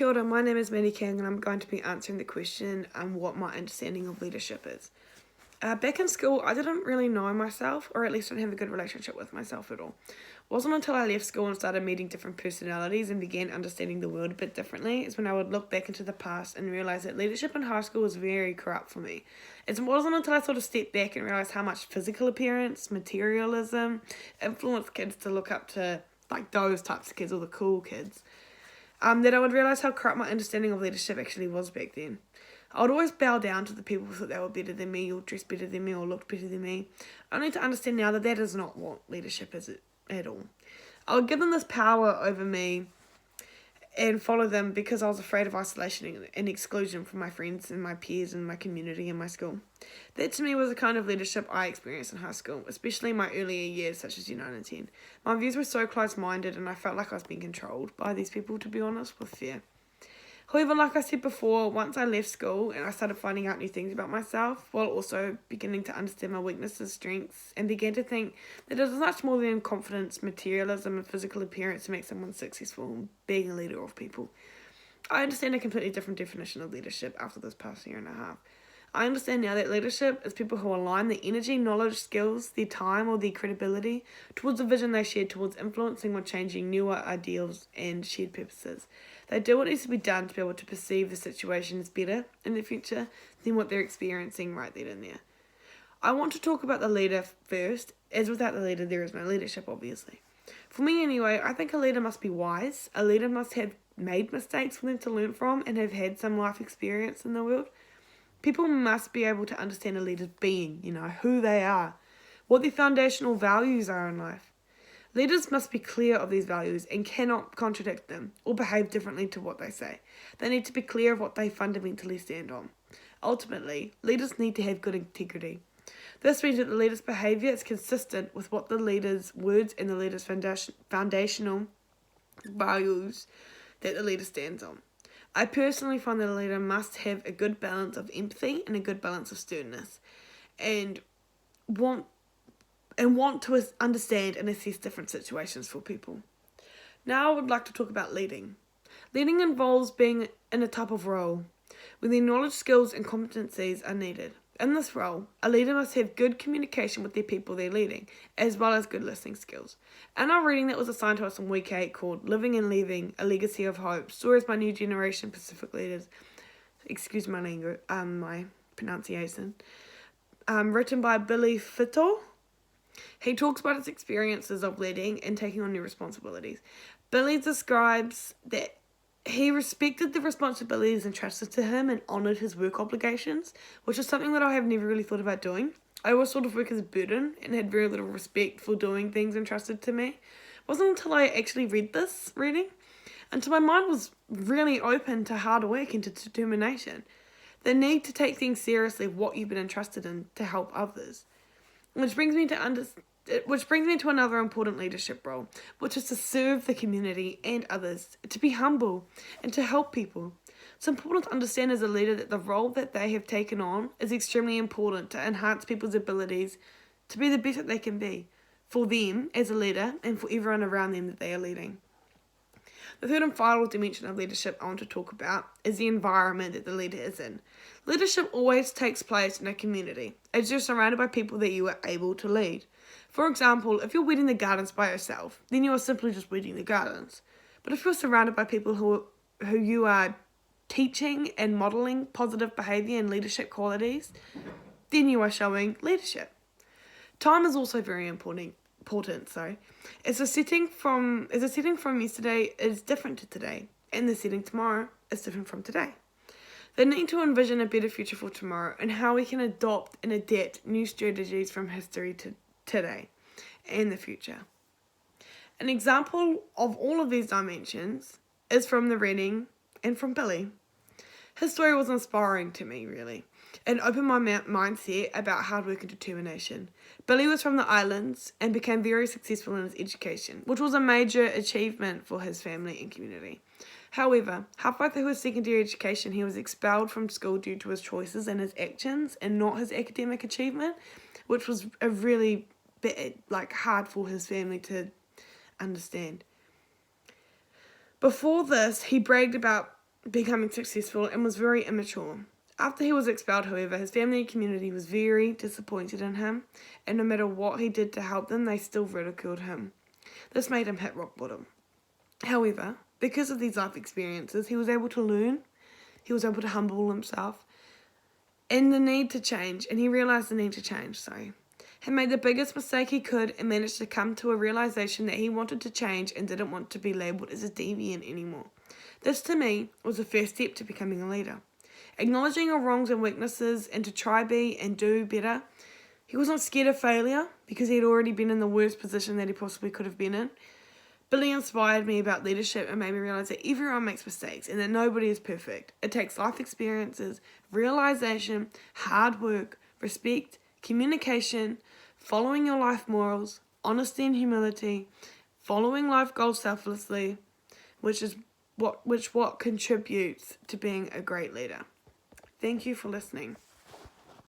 Kia ora, my name is Maddie King and I'm going to be answering the question what my understanding of leadership is. Back in school, I didn't really know myself, or at least didn't have a good relationship with myself at all. It wasn't until I left school and started meeting different personalities and began understanding the world a bit differently is when I would look back into the past and realise that leadership in high school was very corrupt for me. It wasn't until I sort of stepped back and realised how much physical appearance, materialism, influenced kids to look up to like those types of kids or the cool kids. That I would realise how corrupt my understanding of leadership actually was back then. I would always bow down to the people who thought they were better than me, or dressed better than me, or looked better than me, only to understand now that that is not what leadership is at all. I would give them this power over me and follow them because I was afraid of isolation and exclusion from my friends and my peers and my community and my school. That to me was the kind of leadership I experienced in high school, especially in my earlier years such as Year 9 and 10. My views were so close-minded and I felt like I was being controlled by these people, to be honest, with fear. However, like I said before, once I left school and I started finding out new things about myself, while also beginning to understand my weaknesses, strengths, and began to think that it is much more than confidence, materialism, and physical appearance to make someone successful in being a leader of people. I understand a completely different definition of leadership after this past year and a half. I understand now that leadership is people who align their energy, knowledge, skills, their time, or their credibility towards the vision they share, towards influencing or changing newer ideals and shared purposes. They do what needs to be done to be able to perceive the situation as better in the future than what they're experiencing right then and there. I want to talk about the leader first, as without the leader there is no leadership, obviously. For me anyway, I think a leader must be wise. A leader must have made mistakes for them to learn from and have had some life experience in the world. People must be able to understand a leader's being, who they are, what their foundational values are in life. Leaders must be clear of these values and cannot contradict them or behave differently to what they say. They need to be clear of what they fundamentally stand on. Ultimately, leaders need to have good integrity. This means that the leader's behaviour is consistent with what the leader's words and the leader's foundational values that the leader stands on. I personally find that a leader must have a good balance of empathy and a good balance of sternness and want to understand and assess different situations for people. Now I would like to talk about leading. Leading involves being in a type of role where their knowledge, skills and competencies are needed. In this role, a leader must have good communication with the people they're leading, as well as good listening skills. In our reading that was assigned to us in week 8 called Living and Leaving, A Legacy of Hope, Stories by New Generation Pacific Leaders, excuse my language, my pronunciation, written by Billy Fittle. He talks about his experiences of leading and taking on new responsibilities. Billy describes that he respected the responsibilities entrusted to him and honoured his work obligations, which is something that I have never really thought about doing. I always sort of work as a burden and had very little respect for doing things entrusted to me. It wasn't until I actually read this reading until my mind was really open to hard work and to determination. The need to take things seriously of what you've been entrusted in to help others. Which brings me to another important leadership role, which is to serve the community and others, to be humble and to help people. It's important to understand as a leader that the role that they have taken on is extremely important to enhance people's abilities to be the best that they can be, for them as a leader and for everyone around them that they are leading. The third and final dimension of leadership I want to talk about is the environment that the leader is in. Leadership always takes place in a community, as you're surrounded by people that you are able to lead. For example, if you're weeding the gardens by yourself, then you are simply just weeding the gardens. But if you're surrounded by people who you are teaching and modelling positive behaviour and leadership qualities, then you are showing leadership. Time is also very important. As the setting from yesterday is different to today, and the setting tomorrow is different from today. The need to envision a better future for tomorrow and how we can adopt and adapt new strategies from history to today and the future. An example of all of these dimensions is from the reading and from Billy. His story was inspiring to me, really, and opened my mindset about hard work and determination. Billy was from the islands and became very successful in his education, which was a major achievement for his family and community. However, halfway through his secondary education, he was expelled from school due to his choices and his actions and not his academic achievement, which was a really hard for his family to understand. Before this, he bragged about becoming successful and was very immature. After he was expelled, however, his family and community was very disappointed in him, and no matter what he did to help them, they still ridiculed him. This made him hit rock bottom. However, because of these life experiences, he was able to learn, he was able to humble himself, and he realised the need to change, He made the biggest mistake he could and managed to come to a realisation that he wanted to change and didn't want to be labelled as a deviant anymore. This, to me, was the first step to becoming a leader. Acknowledging your wrongs and weaknesses and to try be and do better. He was not scared of failure because he had already been in the worst position that he possibly could have been in. Billy inspired me about leadership and made me realise that everyone makes mistakes and that nobody is perfect. It takes life experiences, realisation, hard work, respect, communication, following your life morals, honesty and humility, following life goals selflessly, which what contributes to being a great leader. Thank you for listening.